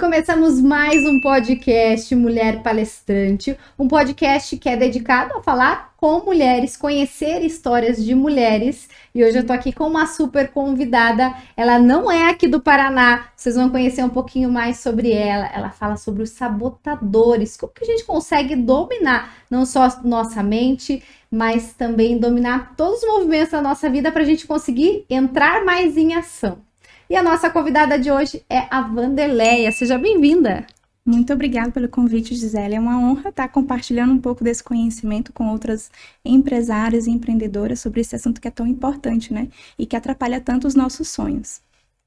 começamos mais um podcast Mulher Palestrante, um podcast que é dedicado a falar com mulheres, conhecer histórias de mulheres. E hoje eu tô aqui com uma super convidada. Ela não é aqui do Paraná, vocês vão conhecer um pouquinho mais sobre ela. Ela fala sobre os sabotadores, como que a gente consegue dominar não só nossa mente, mas também dominar todos os movimentos da nossa vida para a gente conseguir entrar mais em ação. E a nossa convidada de hoje é a Wanderleia. Seja bem-vinda! Muito obrigada pelo convite, Gisele. É uma honra estar compartilhando um pouco desse conhecimento com outras empresárias e empreendedoras sobre esse assunto que é tão importante, né? E que atrapalha tanto os nossos sonhos.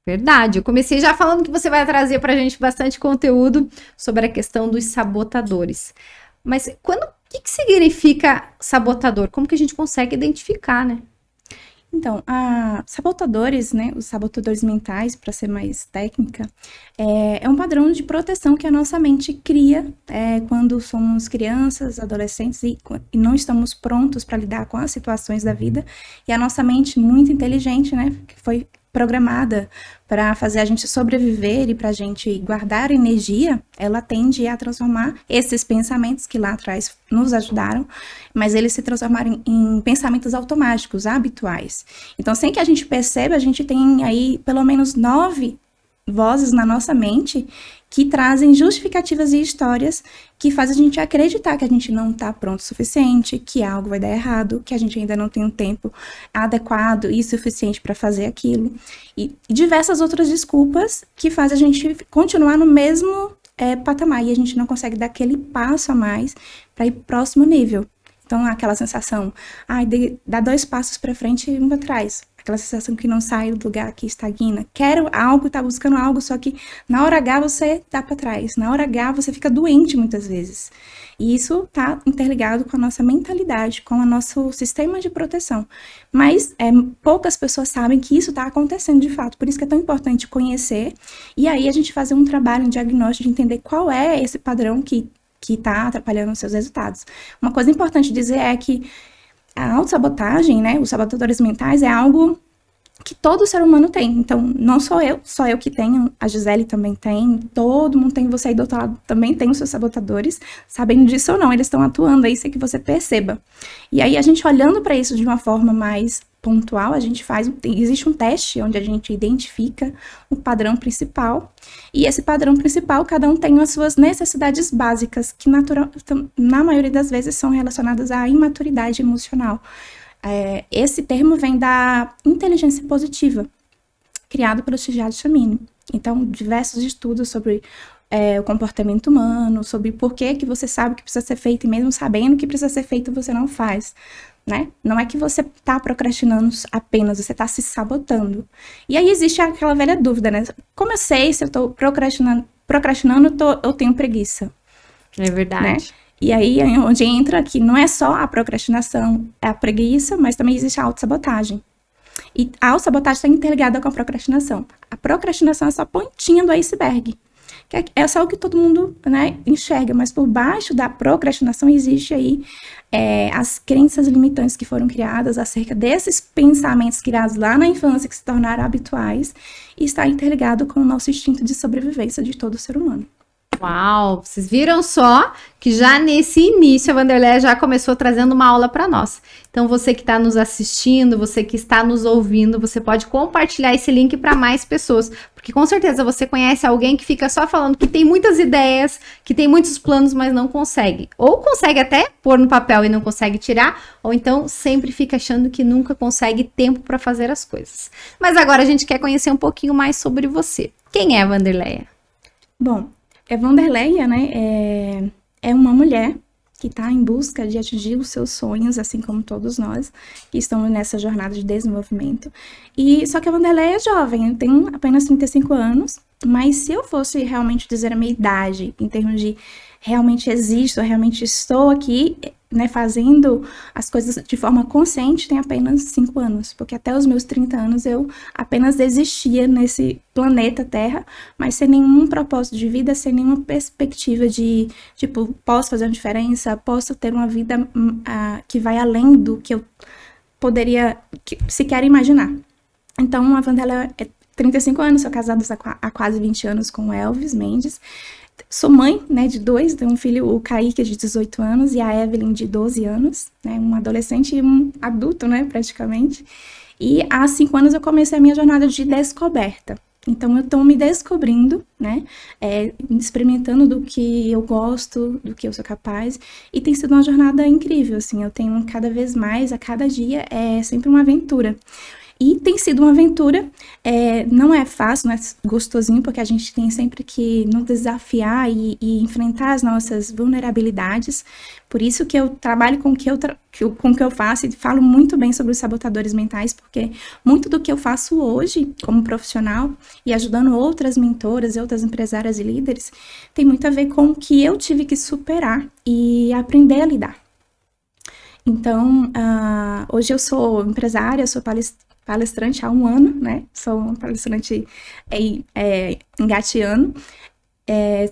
Verdade. Eu comecei já falando que você vai trazer para a gente bastante conteúdo sobre a questão dos sabotadores. Mas o que significa sabotador? Como que a gente consegue identificar, né? Então, sabotadores, né, os sabotadores mentais, para ser mais técnica, é um padrão de proteção que a nossa mente cria quando somos crianças, adolescentes e não estamos prontos para lidar com as situações da vida. E a nossa mente muito inteligente, né, que foi programada para fazer a gente sobreviver e para a gente guardar energia, ela tende a transformar esses pensamentos que lá atrás nos ajudaram, mas eles se transformaram em pensamentos automáticos, habituais. Então, sem que a gente perceba, a gente tem aí pelo menos 9 vozes na nossa mente que trazem justificativas e histórias que fazem a gente acreditar que a gente não está pronto o suficiente, que algo vai dar errado, que a gente ainda não tem um tempo adequado e suficiente para fazer aquilo. E diversas outras desculpas que fazem a gente continuar no mesmo patamar e a gente não consegue dar aquele passo a mais para ir para o próximo nível. Então, aquela sensação, dá 2 passos para frente e 1 para trás. Aquela sensação que não sai do lugar, que estagna. Quero algo, tá buscando algo, só que na hora H você dá para trás. Na hora H você fica doente muitas vezes. E isso tá interligado com a nossa mentalidade, com o nosso sistema de proteção. Mas poucas pessoas sabem que isso está acontecendo de fato. Por isso que é tão importante conhecer. E aí a gente fazer um trabalho, um diagnóstico de entender qual é esse padrão que está atrapalhando os seus resultados. Uma coisa importante dizer é que a autossabotagem, né, os sabotadores mentais, é algo que todo ser humano tem. Então, não só eu que tenho, a Gisele também tem, todo mundo tem, você aí do outro lado também tem os seus sabotadores, sabendo disso ou não, eles estão atuando aí sem que você perceba. E aí, a gente olhando para isso de uma forma mais pontual, a gente existe um teste onde a gente identifica o padrão principal, e esse padrão principal, cada um tem as suas necessidades básicas, que na maioria das vezes são relacionadas à imaturidade emocional. Esse termo vem da inteligência positiva, criado pelo Shirzad Chamine. Então, diversos estudos sobre o comportamento humano, sobre por que você sabe que precisa ser feito, e mesmo sabendo que precisa ser feito, você não faz. Né? Não é que você está procrastinando apenas, você está se sabotando. E aí existe aquela velha dúvida, né? Como eu sei se eu estou procrastinando, eu tenho preguiça? É verdade. Né? E aí é onde entra que não é só a procrastinação, é a preguiça, mas também existe a autossabotagem. E a autossabotagem está interligada com a procrastinação. A procrastinação é só a pontinha do iceberg. Que é só o que todo mundo, né, enxerga, mas por baixo da procrastinação existe aí as crenças limitantes que foram criadas acerca desses pensamentos criados lá na infância que se tornaram habituais e está interligado com o nosso instinto de sobrevivência de todo ser humano. Uau, vocês viram só que já nesse início a Wanderleia já começou trazendo uma aula para nós. Então você que está nos assistindo, você que está nos ouvindo, você pode compartilhar esse link para mais pessoas, porque com certeza você conhece alguém que fica só falando que tem muitas ideias, que tem muitos planos, mas não consegue. Ou consegue até pôr no papel e não consegue tirar, ou então sempre fica achando que nunca consegue tempo para fazer as coisas. Mas agora a gente quer conhecer um pouquinho mais sobre você. Quem é a Wanderleia? Bom, Wanderleia, né, é uma mulher que está em busca de atingir os seus sonhos, assim como todos nós que estamos nessa jornada de desenvolvimento. Só que a Wanderleia é jovem, eu tenho apenas 35 anos, mas se eu fosse realmente dizer a minha idade, em termos de realmente existo, realmente estou aqui, né, fazendo as coisas de forma consciente, tem apenas 5 anos, porque até os meus 30 anos eu apenas existia nesse planeta Terra, mas sem nenhum propósito de vida, sem nenhuma perspectiva de, tipo, posso fazer uma diferença, posso ter uma vida que vai além do que eu poderia sequer imaginar. Então, a Wanderleia 35 anos, sou casada há quase 20 anos com o Elvis Mendes. Sou mãe, né, de 2, tenho um filho, o Kaique, de 18 anos, e a Evelyn, de 12 anos, né, um adolescente e um adulto, né, praticamente. E há 5 anos eu comecei a minha jornada de descoberta. Então, eu estou me descobrindo, né, experimentando do que eu gosto, do que eu sou capaz, e tem sido uma jornada incrível, assim, eu tenho cada vez mais, a cada dia, é sempre uma aventura. E tem sido uma aventura, não é fácil, não é gostosinho, porque a gente tem sempre que nos desafiar e enfrentar as nossas vulnerabilidades. Por isso que eu trabalho com o que eu faço e falo muito bem sobre os sabotadores mentais, porque muito do que eu faço hoje como profissional e ajudando outras mentoras e outras empresárias e líderes tem muito a ver com o que eu tive que superar e aprender a lidar. Então, hoje eu sou empresária, sou palestrante há 1 ano, né? Sou uma palestrante engateando.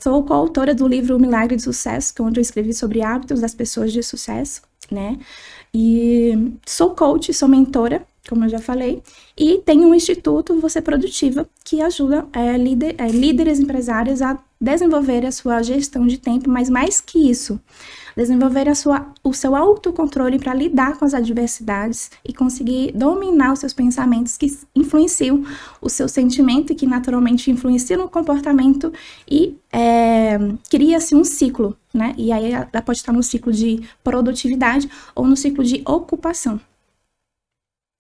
Sou coautora do livro O Milagre de Sucesso, onde eu escrevi sobre hábitos das pessoas de sucesso, né? E sou coach, sou mentora, como eu já falei, e tenho um instituto Você Produtiva, que ajuda líderes empresários a desenvolver a sua gestão de tempo, mas mais que isso, desenvolver o seu autocontrole para lidar com as adversidades e conseguir dominar os seus pensamentos que influenciam o seu sentimento e que naturalmente influenciam no comportamento e cria-se um ciclo, né? E aí ela pode estar no ciclo de produtividade ou no ciclo de ocupação.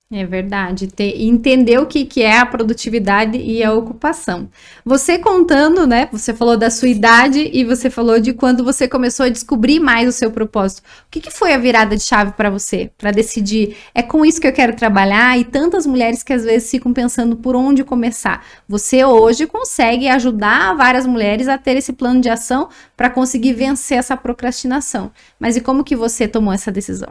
É verdade, entender o que é a produtividade e a ocupação. Você contando, né, você falou da sua idade e você falou de quando você começou a descobrir mais o seu propósito. O que foi a virada de chave para você, para decidir, é com isso que eu quero trabalhar? E tantas mulheres que às vezes ficam pensando por onde começar. Você hoje consegue ajudar várias mulheres a ter esse plano de ação para conseguir vencer essa procrastinação. Mas e como que você tomou essa decisão?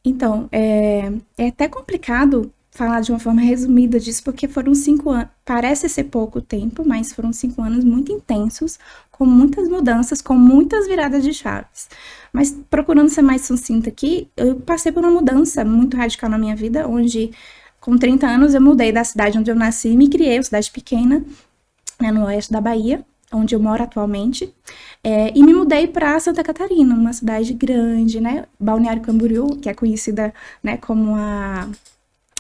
Então, é até complicado falar de uma forma resumida disso, porque foram 5 anos, parece ser pouco tempo, mas foram 5 anos muito intensos, com muitas mudanças, com muitas viradas de chaves. Mas procurando ser mais sucinta aqui, eu passei por uma mudança muito radical na minha vida, onde com 30 anos eu mudei da cidade onde eu nasci e me criei, uma cidade pequena, né, no oeste da Bahia, onde eu moro atualmente, e me mudei para Santa Catarina, uma cidade grande, né, Balneário Camboriú, que é conhecida, né, como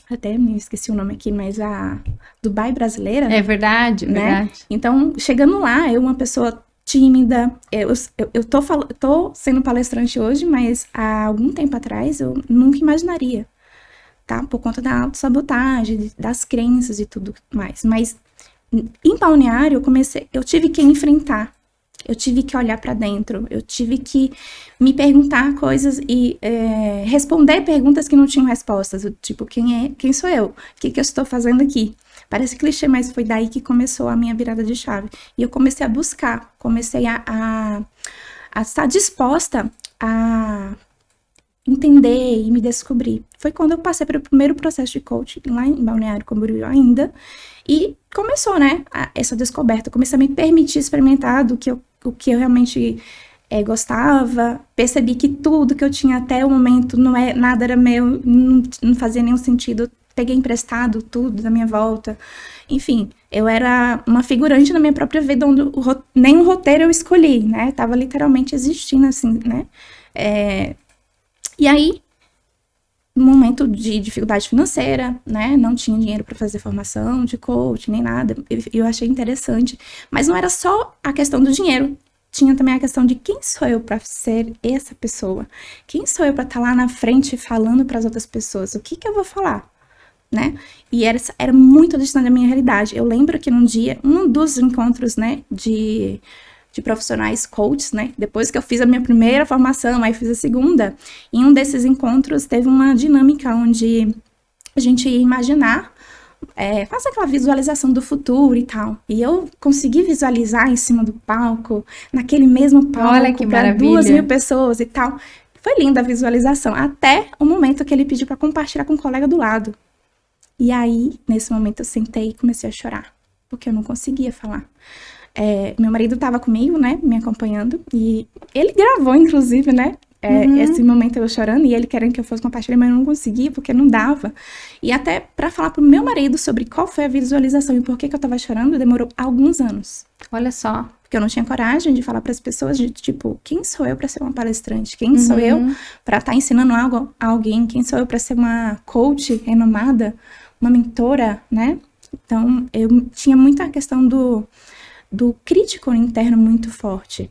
até me esqueci o nome aqui, mas a Dubai brasileira. É verdade, né? Verdade. Então, chegando lá, eu uma pessoa tímida, eu tô sendo palestrante hoje, mas há algum tempo atrás eu nunca imaginaria, tá? Por conta da autossabotagem, das crenças e tudo mais, mas em Balneário, eu tive que enfrentar, eu tive que olhar para dentro, eu tive que me perguntar coisas e responder perguntas que não tinham respostas, tipo, quem sou eu? O que eu estou fazendo aqui? Parece clichê, mas foi daí que começou a minha virada de chave. E eu comecei a buscar, comecei a estar disposta a entender e me descobrir. Foi quando eu passei pelo primeiro processo de coaching, lá em Balneário Camboriú ainda, e começou, né, essa descoberta. Eu comecei a me permitir experimentar o que eu realmente gostava, percebi que tudo que eu tinha até o momento, nada era meu, não fazia nenhum sentido, peguei emprestado tudo da minha volta. Enfim, eu era uma figurante na minha própria vida, onde nem um roteiro eu escolhi, né, tava literalmente existindo assim, né. E aí, no momento de dificuldade financeira, né, não tinha dinheiro para fazer formação de coach, nem nada, eu achei interessante, mas não era só a questão do dinheiro, tinha também a questão de quem sou eu para ser essa pessoa, quem sou eu para estar lá na frente falando para as outras pessoas, o que eu vou falar, né, e era muito distante da minha realidade. Eu lembro que num dia, um dos encontros, né, de profissionais coaches, né? Depois que eu fiz a minha primeira formação, aí fiz a segunda, em um desses encontros teve uma dinâmica onde a gente ia imaginar, fazer aquela visualização do futuro e tal. E eu consegui visualizar em cima do palco, naquele mesmo palco, para 2.000 pessoas e tal. Foi linda a visualização, até o momento que ele pediu para compartilhar com um colega do lado. E aí, nesse momento, eu sentei e comecei a chorar, porque eu não conseguia falar. Meu marido estava comigo, né, me acompanhando, e ele gravou, inclusive, né, esse momento eu chorando e ele querendo que eu fosse compartilhar, mas eu não conseguia porque não dava. E até para falar pro meu marido sobre qual foi a visualização e por que eu tava chorando, demorou alguns anos. Olha só. Porque eu não tinha coragem de falar para as pessoas de tipo, quem sou eu para ser uma palestrante? Quem sou eu para estar ensinando algo a alguém? Quem sou eu para ser uma coach renomada, uma mentora, né? Então, eu tinha muita questão do crítico interno muito forte.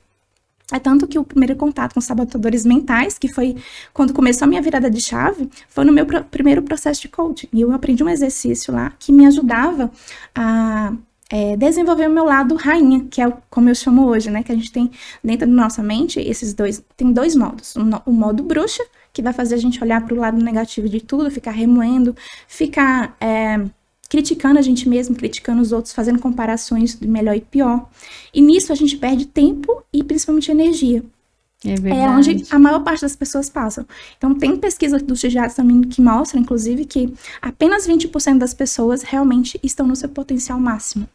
É tanto que o primeiro contato com sabotadores mentais, que foi quando começou a minha virada de chave, foi no meu primeiro processo de coaching. E eu aprendi um exercício lá que me ajudava a desenvolver o meu lado rainha, que é como eu chamo hoje, né? Que a gente tem dentro da nossa mente, tem dois modos. O modo bruxa, que vai fazer a gente olhar para o lado negativo de tudo, ficar remoendo, ficar criticando a gente mesmo, criticando os outros, fazendo comparações de melhor e pior. E nisso a gente perde tempo e principalmente energia. É verdade. É onde a maior parte das pessoas passam. Então, tem pesquisa do CGAD também que mostra, inclusive, que apenas 20% das pessoas realmente estão no seu potencial máximo.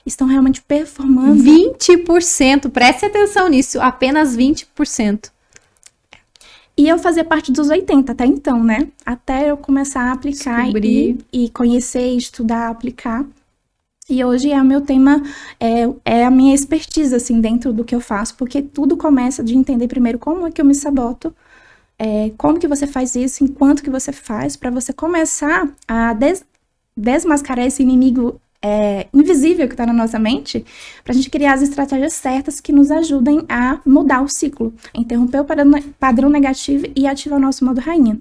Estão realmente performando. 20%, preste atenção nisso, apenas 20%. E eu fazia parte dos 80 até então, né? Até eu começar a aplicar e conhecer, estudar, aplicar. E hoje é o meu tema, é a minha expertise, assim, dentro do que eu faço, porque tudo começa de entender primeiro como é que eu me saboto, como que você faz isso, enquanto que você faz, para você começar a desmascarar esse inimigo invisível que está na nossa mente, para a gente criar as estratégias certas que nos ajudem a mudar o ciclo, interromper o padrão negativo e ativar o nosso modo rainha.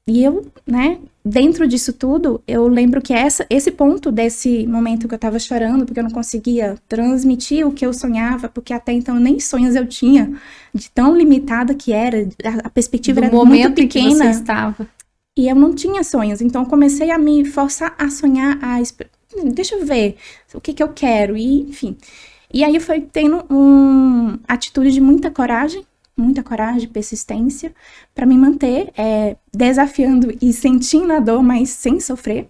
E eu, né, dentro disso tudo, eu lembro que esse ponto desse momento que eu tava chorando, porque eu não conseguia transmitir o que eu sonhava, porque até então nem sonhos eu tinha, de tão limitada que era, a perspectiva era muito pequena. Em que você estava. E eu não tinha sonhos, então eu comecei a me forçar a sonhar, deixa eu ver o que eu quero, e enfim. E aí foi tendo uma atitude de muita coragem, persistência, para me manter desafiando e sentindo a dor, mas sem sofrer.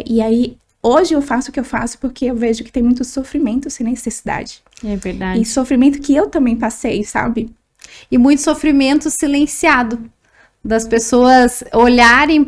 E aí, hoje eu faço o que eu faço porque eu vejo que tem muito sofrimento sem necessidade. É verdade. E sofrimento que eu também passei, sabe? E muito sofrimento silenciado. Das pessoas olharem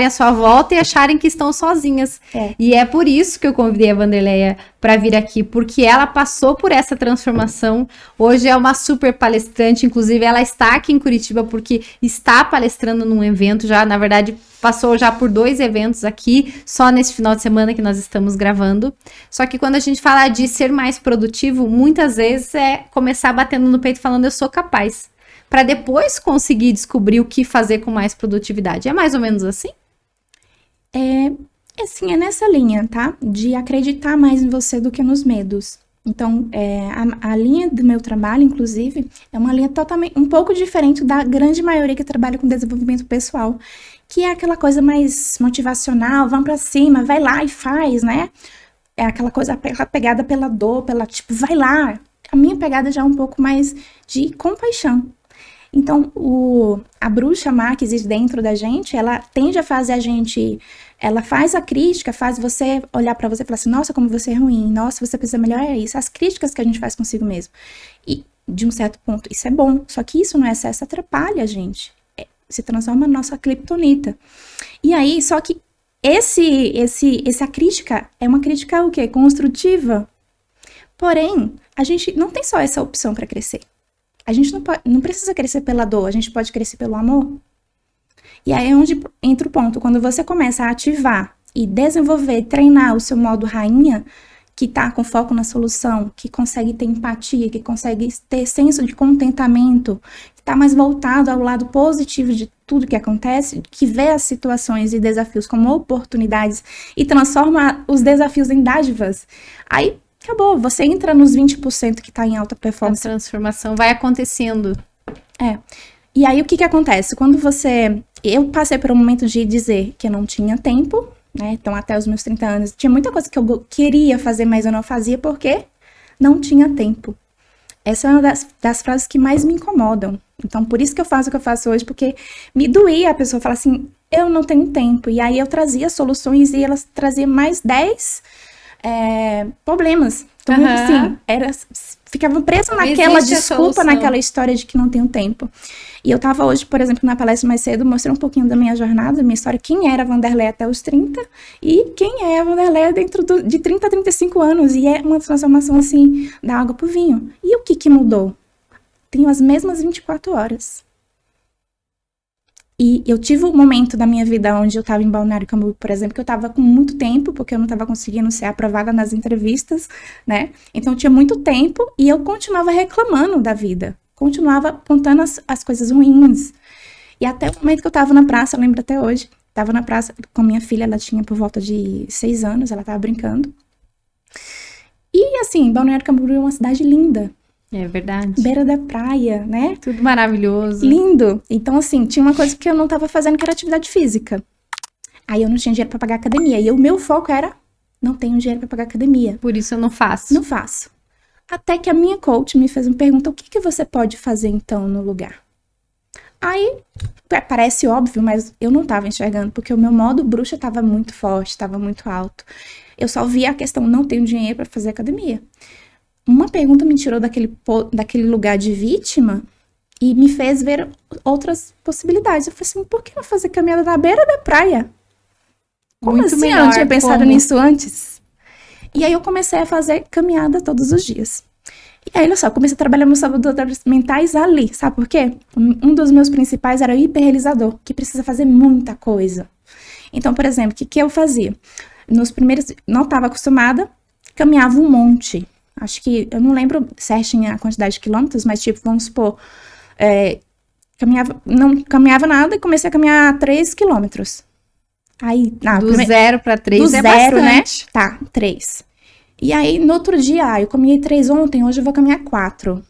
à sua volta e acharem que estão sozinhas. E é por isso que eu convidei a Wanderleia para vir aqui, porque ela passou por essa transformação. Hoje é uma super palestrante, inclusive ela está aqui em Curitiba porque está palestrando num evento já, na verdade, passou já por 2 eventos aqui, só nesse final de semana que nós estamos gravando. Só que quando a gente fala de ser mais produtivo, muitas vezes é começar batendo no peito falando eu sou capaz, para depois conseguir descobrir o que fazer com mais produtividade. É mais ou menos assim? Sim, é nessa linha, tá? De acreditar mais em você do que nos medos. Então, a linha do meu trabalho, inclusive, é uma linha totalmente, um pouco diferente da grande maioria que trabalha com desenvolvimento pessoal, que é aquela coisa mais motivacional, vamos pra cima, vai lá e faz, né? É aquela coisa, aquela pegada pela dor, tipo, vai lá. A minha pegada já é um pouco mais de compaixão. Então, a bruxa má que existe dentro da gente, ela tende a fazer ela faz a crítica, faz você olhar pra você e falar assim, nossa, como você é ruim, nossa, você precisa melhorar isso. As críticas que a gente faz consigo mesmo. E, de um certo ponto, isso é bom, só que isso no excesso atrapalha a gente. Se transforma na nossa criptonita. E aí, só que essa crítica é uma crítica o quê? Construtiva. Porém, a gente não tem só essa opção para crescer. A gente não precisa crescer pela dor, a gente pode crescer pelo amor. E aí é onde entra o ponto. Quando você começa a ativar e desenvolver, treinar o seu modo rainha, que tá com foco na solução, que consegue ter empatia, que consegue ter senso de contentamento, que tá mais voltado ao lado positivo de tudo que acontece, que vê as situações e desafios como oportunidades e transforma os desafios em dádivas, aí acabou, você entra nos 20% que tá em alta performance. A transformação vai acontecendo. E aí o que acontece? Quando eu passei por um momento de dizer que eu não tinha tempo, né? Então, até os meus 30 anos, tinha muita coisa que eu queria fazer, mas eu não fazia porque não tinha tempo. Essa é uma das frases que mais me incomodam. Então, por isso que eu faço o que eu faço hoje, porque me doía a pessoa falar assim, eu não tenho tempo. E aí eu trazia soluções e elas traziam mais 10 problemas Então, assim, ficava presa naquela desculpa, naquela história de que não tenho tempo. E eu tava hoje, por exemplo, na palestra mais cedo, mostrei um pouquinho da minha jornada, da minha história, quem era a Wanderleia até os 30 e quem é a Wanderleia dentro de 30 a 35 anos. E é uma transformação, assim, da água pro vinho. E o que mudou? Tenho as mesmas 24 horas. E eu tive um momento da minha vida onde eu estava em Balneário Camboriú, por exemplo, que eu estava com muito tempo, porque eu não estava conseguindo ser aprovada nas entrevistas, né? Então eu tinha muito tempo e eu continuava reclamando da vida. Continuava contando as coisas ruins. E até o momento que eu estava na praça, eu lembro até hoje, estava na praça com minha filha, ela tinha por volta de 6 anos, ela estava brincando. E assim, Balneário Camboriú é uma cidade linda. É verdade. Beira da praia, né? Tudo maravilhoso. Lindo. Então, assim, tinha uma coisa que eu não estava fazendo, que era atividade física. Aí eu não tinha dinheiro para pagar academia. E o meu foco era, não tenho dinheiro para pagar academia. Por isso eu não faço. Não faço. Até que a minha coach me fez uma pergunta, o que você pode fazer, então, no lugar? Aí, parece óbvio, mas eu não estava enxergando, porque o meu modo bruxa estava muito forte, estava muito alto. Eu só via a questão, não tenho dinheiro para fazer academia. Uma pergunta me tirou daquele lugar de vítima e me fez ver outras possibilidades. Eu falei assim, por que não fazer caminhada na beira da praia? Como muito assim? Melhor, eu não tinha pensado nisso antes. E aí eu comecei a fazer caminhada todos os dias. E aí, olha só, eu comecei a trabalhar meus sabotadores mentais ali. Sabe por quê? Um dos meus principais era o hiperrealizador, que precisa fazer muita coisa. Então, por exemplo, o que eu fazia? Nos primeiros, não estava acostumada, caminhava um monte. Acho que, eu não lembro certinho a quantidade de quilômetros, mas tipo, vamos supor, não caminhava nada e comecei a caminhar 3 quilômetros. Aí, do 0 para 3 do é zero, bastante. Né? Tá, 3. E aí, no outro dia, eu caminhei 3 ontem, hoje eu vou caminhar 4. O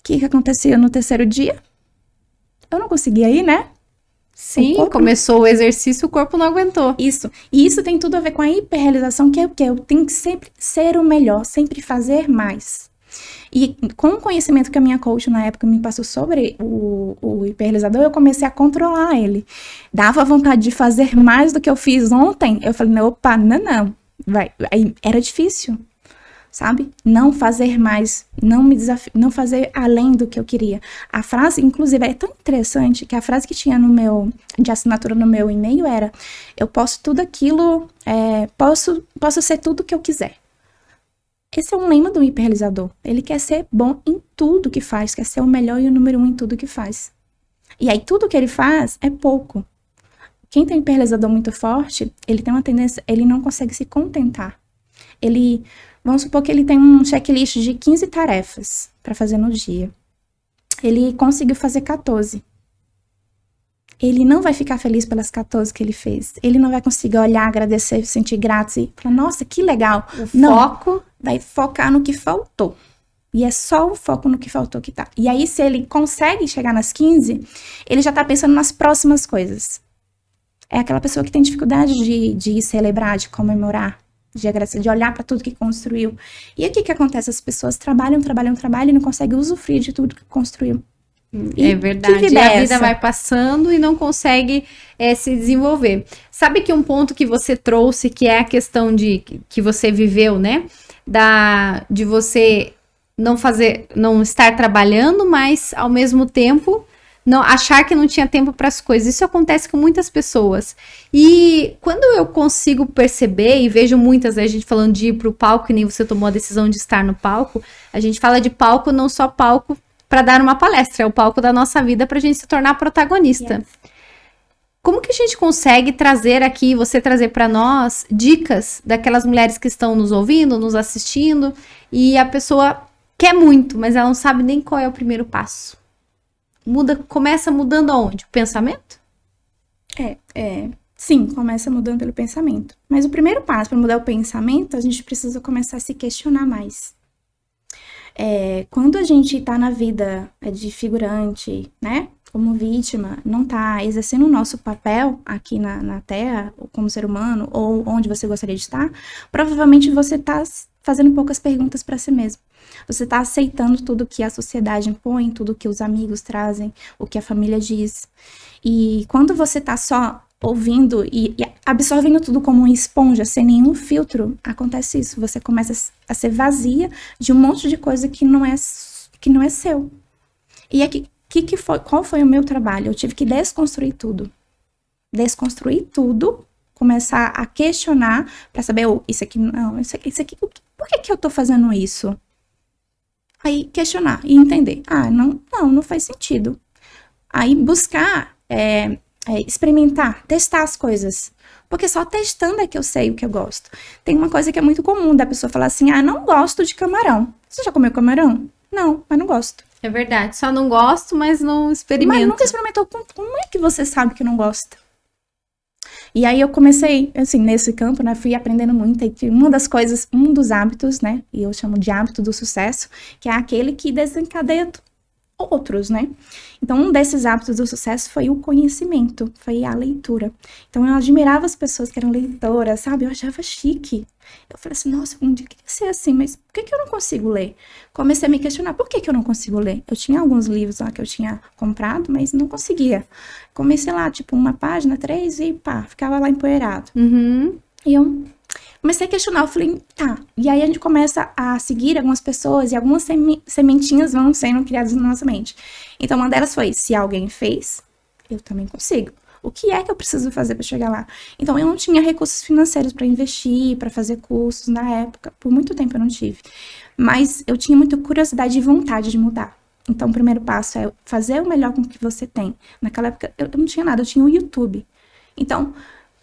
que acontecia no terceiro dia? Eu não conseguia ir, né? Sim, começou o exercício, o corpo não aguentou. Isso. E isso tem tudo a ver com a hiperrealização, que é o quê? Eu tenho que sempre ser o melhor, sempre fazer mais. E com o conhecimento que a minha coach na época me passou sobre o hiperrealizador, eu comecei a controlar ele. Dava vontade de fazer mais do que eu fiz ontem. Eu falei, opa, não. Vai. Aí era difícil, sabe? Não fazer mais, não fazer além do que eu queria. A frase, inclusive, é tão interessante que a frase que tinha de assinatura no meu e-mail era, eu posso tudo aquilo, posso ser tudo que eu quiser. Esse é um lema do hiperrealizador. Ele quer ser bom em tudo que faz, quer ser o melhor e o número 1 em tudo que faz. E aí tudo que ele faz é pouco. Quem tem um hiperrealizador muito forte, ele tem uma tendência, ele não consegue se contentar. Vamos supor que ele tem um checklist de 15 tarefas para fazer no dia. Ele conseguiu fazer 14. Ele não vai ficar feliz pelas 14 que ele fez. Ele não vai conseguir olhar, agradecer, sentir grato e falar, nossa, que legal. Foco vai focar no que faltou. E é só o foco no que faltou que tá. E aí, se ele consegue chegar nas 15, ele já tá pensando nas próximas coisas. É aquela pessoa que tem dificuldade de celebrar, de comemorar, de agradecer, de olhar para tudo que construiu. E aí, o que acontece? As pessoas trabalham e não conseguem usufruir de tudo que construiu. É verdade, e a vida vai passando e não consegue se desenvolver. Sabe que um ponto que você trouxe, que é a questão que você viveu, né? De você não estar trabalhando, mas ao mesmo tempo não achar que não tinha tempo para as coisas. Isso acontece com muitas pessoas. E quando eu consigo perceber, e vejo muitas, a gente falando de ir para o palco, que nem você tomou a decisão de estar no palco, a gente fala de palco, não só palco para dar uma palestra, é o palco da nossa vida para a gente se tornar protagonista. Yes. Como que a gente consegue trazer aqui, você trazer para nós, dicas daquelas mulheres que estão nos ouvindo, nos assistindo, e a pessoa quer muito, mas ela não sabe nem qual é o primeiro passo? Começa mudando aonde? O pensamento? Sim, começa mudando pelo pensamento. Mas o primeiro passo para mudar o pensamento, a gente precisa começar a se questionar mais. Quando a gente está na vida de figurante, né, como vítima, não está exercendo o nosso papel aqui na Terra, como ser humano, ou onde você gostaria de estar, provavelmente você está fazendo poucas perguntas para si mesmo. Você está aceitando tudo que a sociedade impõe, tudo que os amigos trazem, o que a família diz. E quando você está só ouvindo e absorvendo tudo como uma esponja, sem nenhum filtro, acontece isso. Você começa a ser vazia de um monte de coisa que não é seu. E aqui, qual foi o meu trabalho? Eu tive que desconstruir tudo. Começar a questionar para saber, isso aqui não, isso aqui, por que eu tô fazendo isso? Aí questionar e entender. Não faz sentido. Aí buscar, experimentar, testar as coisas. Porque só testando é que eu sei o que eu gosto. Tem uma coisa que é muito comum da pessoa falar assim, não gosto de camarão. Você já comeu camarão? Não, mas não gosto. É verdade, só não gosto, mas não experimento. Mas nunca experimentou. Como é que você sabe que não gosta? E aí eu comecei, assim, nesse campo, né, fui aprendendo muito, e um dos hábitos, né, e eu chamo de hábito do sucesso, que é aquele que desencadeia outros, né? Então, um desses hábitos do sucesso foi o conhecimento, foi a leitura. Então, eu admirava as pessoas que eram leitoras, sabe? Eu achava chique. Eu falei assim, nossa, um dia eu queria ser assim, mas por que eu não consigo ler? Comecei a me questionar, por que eu não consigo ler? Eu tinha alguns livros lá que eu tinha comprado, mas não conseguia. Comecei lá, tipo, uma página, 3 e pá, ficava lá empoeirado. E eu comecei a questionar, eu falei, tá. E aí a gente começa a seguir algumas pessoas e algumas sementinhas vão sendo criadas na nossa mente. Então, uma delas foi, se alguém fez, eu também consigo. O que é que eu preciso fazer para chegar lá? Então, eu não tinha recursos financeiros para investir, para fazer cursos na época. Por muito tempo eu não tive. Mas eu tinha muita curiosidade e vontade de mudar. Então, o primeiro passo é fazer o melhor com o que você tem. Naquela época, eu não tinha nada, eu tinha o YouTube. Então,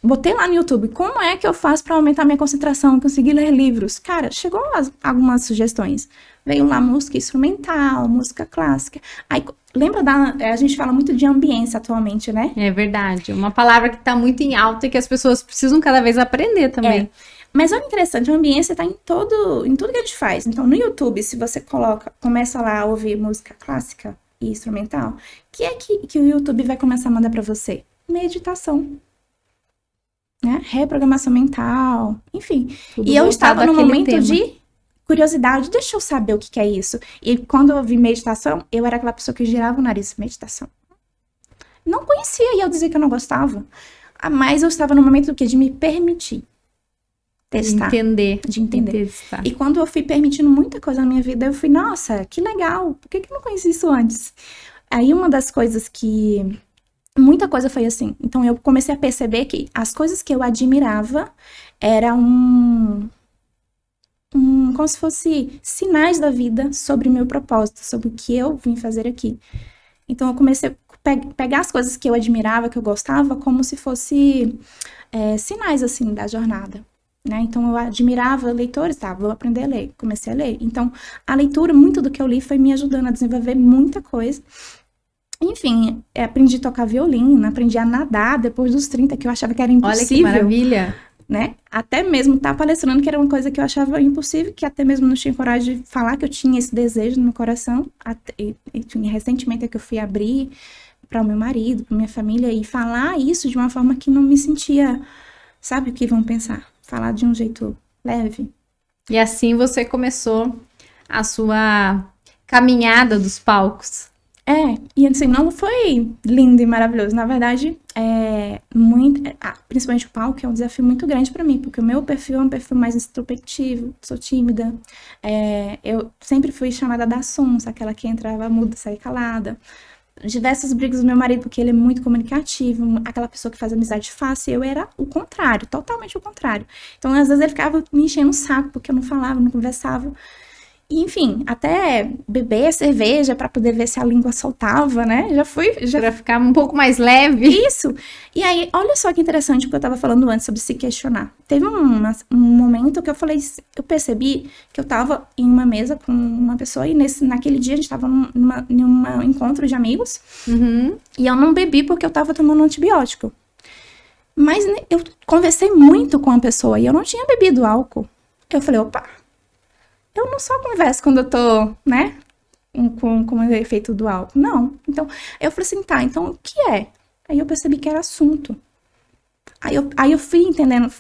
botei lá no YouTube, como é que eu faço para aumentar minha concentração, conseguir ler livros? Cara, chegou algumas sugestões. Veio lá música instrumental, música clássica. Aí, lembra a gente fala muito de ambiência atualmente, né? É verdade, uma palavra que tá muito em alta e que as pessoas precisam cada vez aprender também. Mas olha interessante, a ambiência tá em tudo que a gente faz. Então, no YouTube, se você começa lá a ouvir música clássica e instrumental, o que é que o YouTube vai começar a mandar para você? Meditação. Né? Reprogramação mental, enfim. Tudo e eu estava no momento tema. de curiosidade, deixa eu saber o que é isso. E quando eu vi meditação, eu era aquela pessoa que girava o nariz, meditação. Não conhecia e eu dizia que eu não gostava. Mas eu estava no momento do quê? De me permitir testar. De entender. Testar. E quando eu fui permitindo muita coisa na minha vida, eu fui, nossa, que legal, por que eu não conheci isso antes? Aí uma das coisas que... Muita coisa foi assim. Então, eu comecei a perceber que as coisas que eu admirava eram como se fosse sinais da vida sobre o meu propósito, sobre o que eu vim fazer aqui. Então, eu comecei a pegar as coisas que eu admirava, que eu gostava, como se fosse sinais, assim, da jornada. Né? Então, eu admirava leitores, vou aprender a ler. Comecei a ler. Então, a leitura, muito do que eu li foi me ajudando a desenvolver muita coisa. Enfim, aprendi a tocar violino, aprendi a nadar depois dos 30, que eu achava que era impossível. Olha que maravilha! Né? Até mesmo estar palestrando, que era uma coisa que eu achava impossível, que até mesmo não tinha coragem de falar que eu tinha esse desejo no meu coração. Recentemente é que eu fui abrir para o meu marido, para minha família, e falar isso de uma forma que não me sentia, sabe o que vão pensar? Falar de um jeito leve. E assim você começou a sua caminhada dos palcos. E assim, não foi lindo e maravilhoso. Na verdade, principalmente o palco é um desafio muito grande pra mim, porque o meu perfil é um perfil mais introspectivo, sou tímida. Eu sempre fui chamada da sonsa, aquela que entrava muda, saía calada. Diversas brigas do meu marido, porque ele é muito comunicativo, aquela pessoa que faz amizade fácil, eu era o contrário, totalmente o contrário. Então, às vezes ele ficava me enchendo o saco, porque eu não falava, não conversava. Enfim, até beber cerveja para poder ver se a língua soltava, né? Para ficar um pouco mais leve. Isso. E aí, olha só que interessante o que eu tava falando antes sobre se questionar. Teve um momento que eu percebi que eu tava em uma mesa com uma pessoa e naquele dia a gente tava num encontro de amigos. E eu não bebi porque eu tava tomando antibiótico. Mas eu conversei muito com a pessoa e eu não tinha bebido álcool. Eu falei, opa, eu não só converso quando eu tô, né, com o efeito do álcool. Não. Então, eu falei assim, tá, então o que é? Aí eu percebi que era assunto. Aí eu fui entendendo,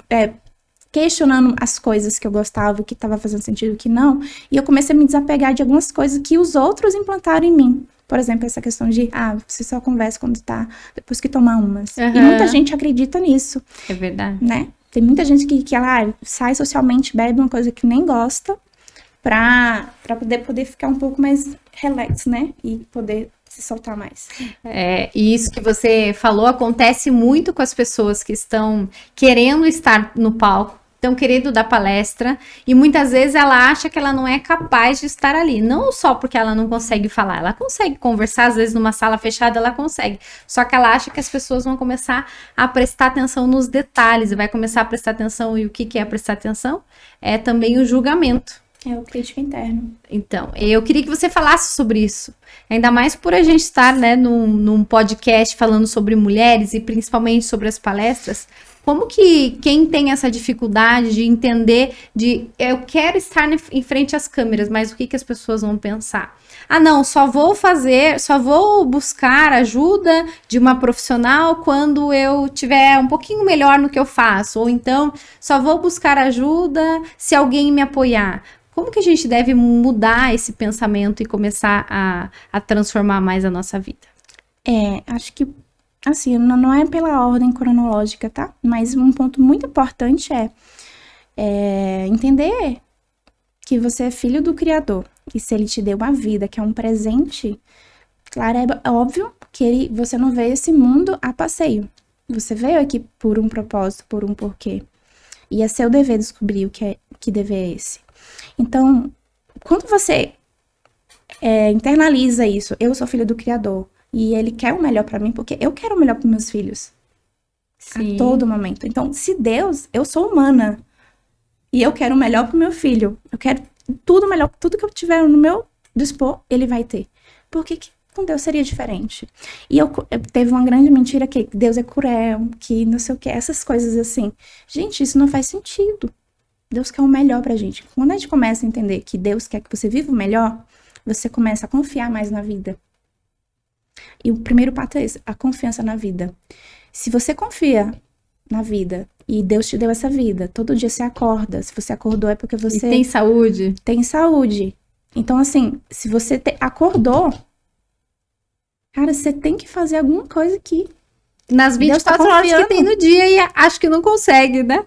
questionando as coisas que eu gostava, o que estava fazendo sentido, o que não. E eu comecei a me desapegar de algumas coisas que os outros implantaram em mim. Por exemplo, essa questão de, você só conversa quando tá, depois que tomar umas. Uhum. E muita gente acredita nisso. É verdade. Né? Tem muita gente que ela sai socialmente, bebe uma coisa que nem gosta, pra poder ficar um pouco mais relax, né? E poder se soltar mais. E isso que você falou acontece muito com as pessoas que estão querendo estar no palco, estão querendo dar palestra, e muitas vezes ela acha que ela não é capaz de estar ali. Não só porque ela não consegue falar, ela consegue conversar, às vezes numa sala fechada ela consegue. Só que ela acha que as pessoas vão começar a prestar atenção nos detalhes, e vai começar a prestar atenção, e o que é prestar atenção? É também o julgamento. É o crítico interno. Então, eu queria que você falasse sobre isso. Ainda mais por a gente estar, né, num podcast falando sobre mulheres e principalmente sobre as palestras. Como que quem tem essa dificuldade de entender eu quero estar em frente às câmeras, mas o que as pessoas vão pensar? Não, só vou buscar ajuda de uma profissional quando eu tiver um pouquinho melhor no que eu faço. Ou então, só vou buscar ajuda se alguém me apoiar. Como que a gente deve mudar esse pensamento e começar a transformar mais a nossa vida? Acho que, assim, não é pela ordem cronológica, tá? Mas um ponto muito importante é entender que você é filho do Criador. E se ele te deu a vida, que é um presente, claro, é óbvio que você não veio esse mundo a passeio. Você veio aqui por um propósito, por um porquê. E é seu dever descobrir que dever é esse. Então, quando você internaliza isso, eu sou filho do Criador, e ele quer o melhor pra mim, porque eu quero o melhor pros meus filhos. Sim. A todo momento. Então, se Deus, eu sou humana, e eu quero o melhor pro meu filho, eu quero tudo melhor, tudo que eu tiver no meu dispor, ele vai ter. Por que com Deus seria diferente? E eu teve uma grande mentira que Deus é cruel, que não sei o que, essas coisas assim. Gente, isso não faz sentido. Deus quer o melhor pra gente. Quando a gente começa a entender que Deus quer que você viva o melhor, você começa a confiar mais na vida. E o primeiro passo é esse, a confiança na vida. Se você confia na vida e Deus te deu essa vida, todo dia você acorda. Se você acordou é porque você... E tem saúde. Tem saúde. Então, assim, se você acordou, cara, você tem que fazer alguma coisa que... Nas 24 horas que tem no dia e acho que não consegue, né?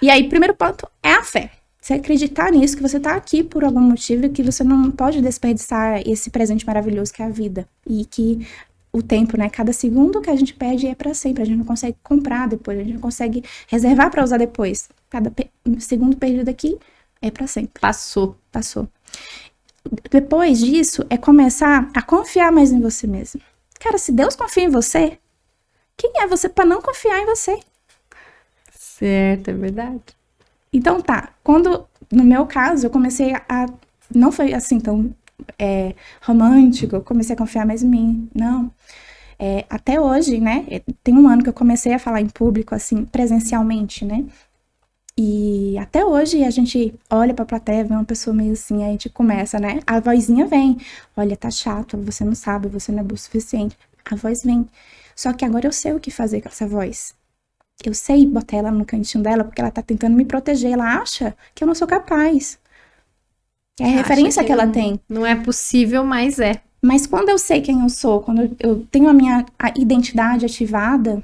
E aí, primeiro ponto é a fé. Você acreditar nisso, que você tá aqui por algum motivo e que você não pode desperdiçar esse presente maravilhoso que é a vida. E que o tempo, né? Cada segundo que a gente perde é pra sempre. A gente não consegue comprar depois, a gente não consegue reservar pra usar depois. Cada segundo perdido aqui é pra sempre. Passou. Depois disso, é começar a confiar mais em você mesmo. Cara, se Deus confia em você, quem é você para não confiar em você? Certo, é verdade. Então tá, no meu caso, eu comecei não foi assim tão romântico, eu comecei a confiar mais em mim, não. Até hoje, né, tem um ano que eu comecei a falar em público, assim, presencialmente, né, e até hoje a gente olha pra plateia, vê uma pessoa meio assim, aí a gente começa, né, a vozinha vem, olha, tá chato, você não sabe, você não é bom o suficiente, a voz vem. Só que agora eu sei o que fazer com essa voz. Eu sei botar ela no cantinho dela, porque ela tá tentando me proteger. Ela acha que eu não sou capaz. É a referência que ela tem. Não é possível, mas é. Mas quando eu sei quem eu sou, quando eu tenho a identidade ativada,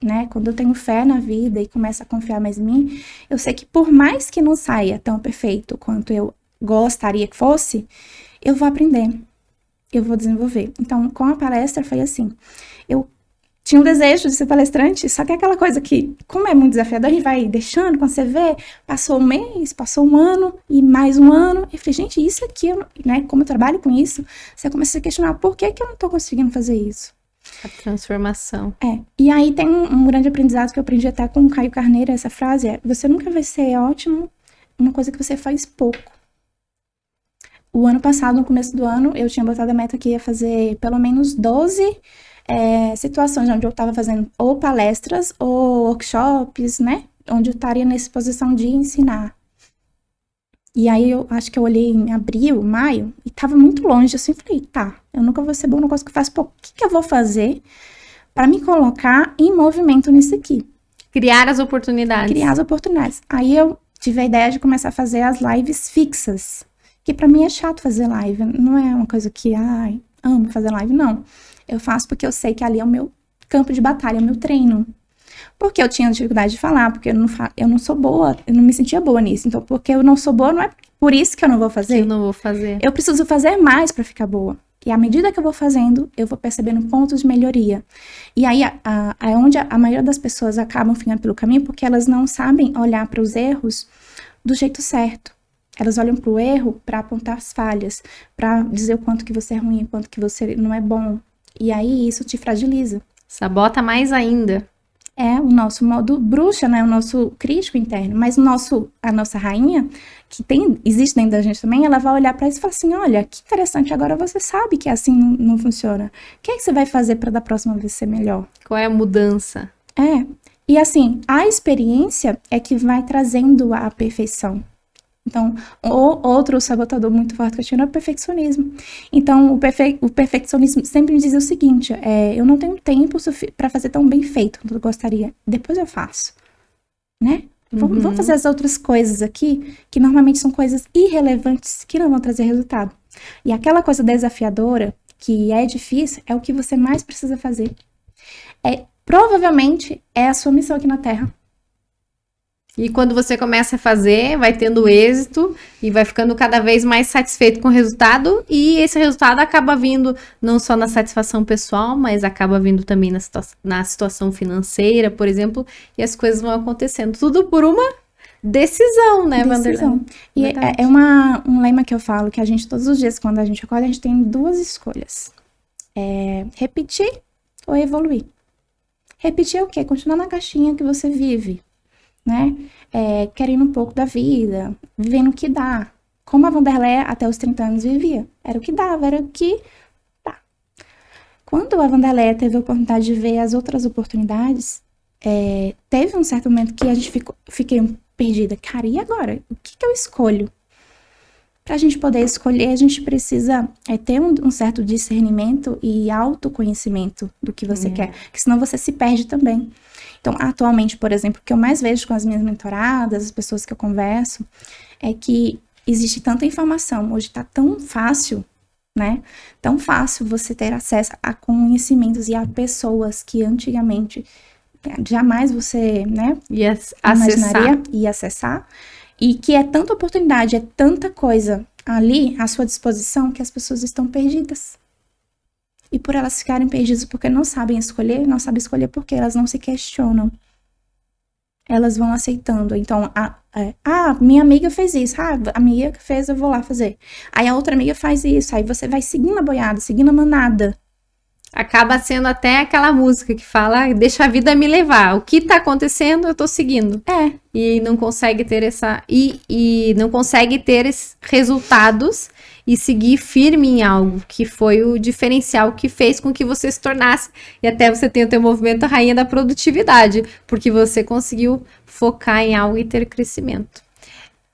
né? Quando eu tenho fé na vida e começo a confiar mais em mim, eu sei que por mais que não saia tão perfeito quanto eu gostaria que fosse, eu vou aprender. Eu vou desenvolver. Então, com a palestra foi assim. Eu tinha um desejo de ser palestrante, só que é aquela coisa que, como é muito desafiador, a gente vai deixando, quando você vê, passou um mês, passou um ano, e mais um ano, e eu falei, gente, isso aqui, né, como eu trabalho com isso, você começa a se questionar, por que eu não tô conseguindo fazer isso? A transformação. E aí tem um grande aprendizado que eu aprendi até com o Caio Carneiro, essa frase você nunca vai ser ótimo uma coisa que você faz pouco. O ano passado, no começo do ano, eu tinha botado a meta que ia fazer pelo menos 12 situações onde eu estava fazendo ou palestras ou workshops, né? Onde eu estaria nessa posição de ensinar. E aí eu acho que eu olhei em abril, maio, e tava muito longe, assim, falei, tá, eu nunca vou ser bom no negócio que eu faço, pô, o que eu vou fazer para me colocar em movimento nisso aqui? Criar as oportunidades. Aí eu tive a ideia de começar a fazer as lives fixas. Que pra mim é chato fazer live, não é uma coisa que, amo fazer live, não. Eu faço porque eu sei que ali é o meu campo de batalha, é o meu treino. Porque eu tinha dificuldade de falar, porque eu não sou boa, eu não me sentia boa nisso. Então, porque eu não sou boa, não é por isso que eu não vou fazer. Eu não vou fazer. Eu preciso fazer mais para ficar boa. E à medida que eu vou fazendo, eu vou percebendo pontos de melhoria. E aí é onde a maioria das pessoas acabam ficando pelo caminho, porque elas não sabem olhar para os erros do jeito certo. Elas olham para o erro para apontar as falhas, para dizer o quanto que você é ruim, o quanto que você não é bom. E aí isso te fragiliza. Sabota mais ainda. É o nosso modo bruxa, né? O nosso crítico interno. Mas a nossa rainha, que existe dentro da gente também, ela vai olhar para isso e falar assim: olha, que interessante, agora você sabe que assim não funciona. O que é que você vai fazer para da próxima vez ser melhor? Qual é a mudança? É. E assim, a experiência é que vai trazendo a perfeição. Então, outro sabotador muito forte que eu tinha era o perfeccionismo. Então, o perfeccionismo sempre me dizia o seguinte: eu não tenho tempo para fazer tão bem feito quanto eu gostaria. Depois eu faço, né? Vamos fazer as outras coisas aqui, que normalmente são coisas irrelevantes, que não vão trazer resultado. E aquela coisa desafiadora, que é difícil, é o que você mais precisa fazer. Provavelmente é a sua missão aqui na Terra. E quando você começa a fazer, vai tendo êxito e vai ficando cada vez mais satisfeito com o resultado. E esse resultado acaba vindo não só na satisfação pessoal, mas acaba vindo também na situação financeira, por exemplo. E as coisas vão acontecendo. Tudo por uma decisão, né, Wanderlei? E é um lema que eu falo, que a gente, todos os dias, quando a gente acorda, a gente tem duas escolhas. Repetir ou evoluir. Repetir é o quê? Continuar na caixinha que você vive. Né? Querendo um pouco da vida, vivendo o que dá. Como a Wanderlei até os 30 anos vivia. Era o que dava, era o que dá. Quando a Wanderlei teve a oportunidade de ver as outras oportunidades, teve um certo momento que a gente fiquei perdida. Cara, e agora? O que eu escolho? Para a gente poder escolher, a gente precisa ter um certo discernimento e autoconhecimento do que você quer, porque senão você se perde também. Então, atualmente, por exemplo, o que eu mais vejo com as minhas mentoradas, as pessoas que eu converso, é que existe tanta informação. Hoje está tão fácil, né? Tão fácil você ter acesso a conhecimentos e a pessoas que antigamente jamais você, né, imaginaria ia acessar. E que é tanta oportunidade, é tanta coisa ali à sua disposição que as pessoas estão perdidas. E por elas ficarem perdidas porque não sabem escolher porque elas não se questionam. Elas vão aceitando. Então, minha amiga fez isso. A amiga que fez, eu vou lá fazer. Aí a outra amiga faz isso. Aí você vai seguindo a boiada, seguindo a manada. Acaba sendo até aquela música que fala, deixa a vida me levar. O que tá acontecendo, eu tô seguindo. E não consegue ter e não consegue ter esses resultados e seguir firme em algo, que foi o diferencial que fez com que você se tornasse, e até você tem o teu movimento, a rainha da produtividade, porque você conseguiu focar em algo e ter crescimento.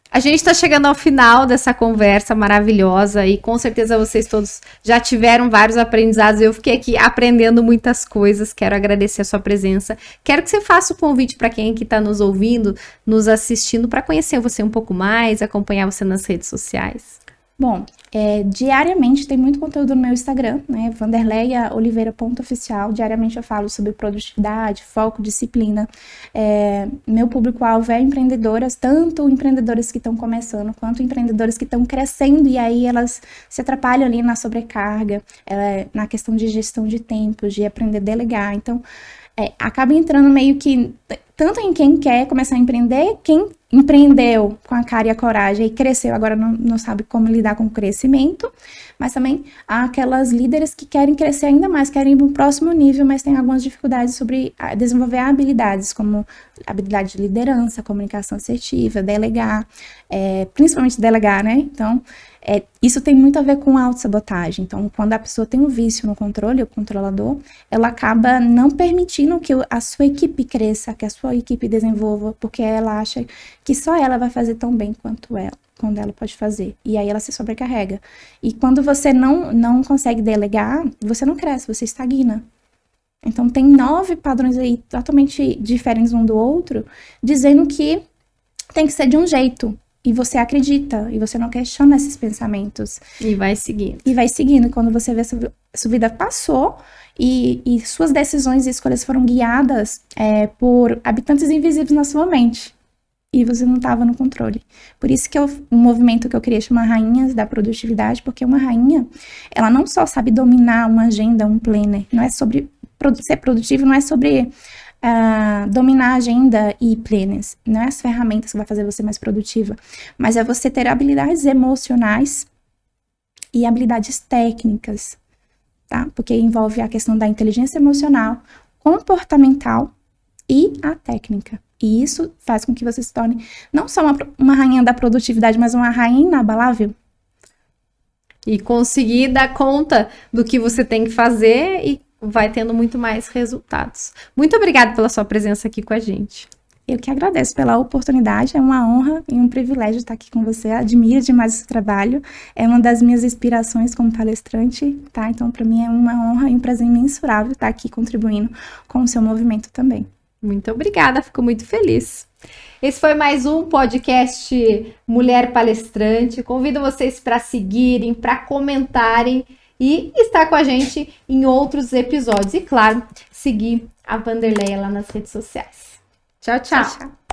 A gente está chegando ao final dessa conversa maravilhosa e com certeza vocês todos já tiveram vários aprendizados. Eu fiquei aqui aprendendo muitas coisas. Quero agradecer a sua presença. Quero que você faça o convite para quem que está nos ouvindo, nos assistindo, para conhecer você um pouco mais, acompanhar você nas redes sociais. Bom, diariamente tem muito conteúdo no meu Instagram, né, wanderleiaoliveira.oficial. Diariamente eu falo sobre produtividade, foco, disciplina. Meu público-alvo é empreendedoras, tanto empreendedoras que estão começando, quanto empreendedoras que estão crescendo, e aí elas se atrapalham ali na sobrecarga, na questão de gestão de tempo, de aprender a delegar. Então, acaba entrando meio que tanto em quem quer começar a empreender, quem empreendeu com a cara e a coragem e cresceu, agora não sabe como lidar com o crescimento, mas também há aquelas líderes que querem crescer ainda mais, querem ir para um próximo nível, mas tem algumas dificuldades sobre desenvolver habilidades, como habilidade de liderança, comunicação assertiva, delegar, principalmente delegar, né? Então, isso tem muito a ver com autossabotagem. Então, quando a pessoa tem um vício no controle, o controlador, ela acaba não permitindo que a sua equipe cresça, que a sua equipe desenvolva, porque ela acha que só ela vai fazer tão bem quanto ela pode fazer. E aí ela se sobrecarrega. E quando você não consegue delegar, você não cresce, você estagna. Então, tem 9 padrões aí totalmente diferentes um do outro, dizendo que tem que ser de um jeito. e você acredita, e você não questiona esses pensamentos. E vai seguindo. E vai seguindo. Quando você vê sua vida passou e suas decisões e escolhas foram guiadas por habitantes invisíveis na sua mente. E você não estava no controle. Por isso que um movimento que eu criei chama Rainhas da Produtividade, porque uma rainha, ela não só sabe dominar uma agenda, um planner. Não é sobre ser produtivo, não é sobre dominar a agenda e planners. Não é as ferramentas que vai fazer você mais produtiva, mas é você ter habilidades emocionais e habilidades técnicas, tá? Porque envolve a questão da inteligência emocional, comportamental e a técnica. E isso faz com que você se torne não só uma rainha da produtividade, mas uma rainha inabalável. E conseguir dar conta do que você tem que fazer e vai tendo muito mais resultados. Muito obrigada pela sua presença aqui com a gente. Eu que agradeço pela oportunidade, é uma honra e um privilégio estar aqui com você, admiro demais o seu trabalho, é uma das minhas inspirações como palestrante, tá? Então, para mim é uma honra e um prazer imensurável estar aqui contribuindo com o seu movimento também. Muito obrigada, fico muito feliz. Esse foi mais um podcast Mulher Palestrante. Convido vocês para seguirem, para comentarem e estar com a gente em outros episódios. E, claro, seguir a Vanderleia lá nas redes sociais. Tchau, tchau. Tchau, tchau.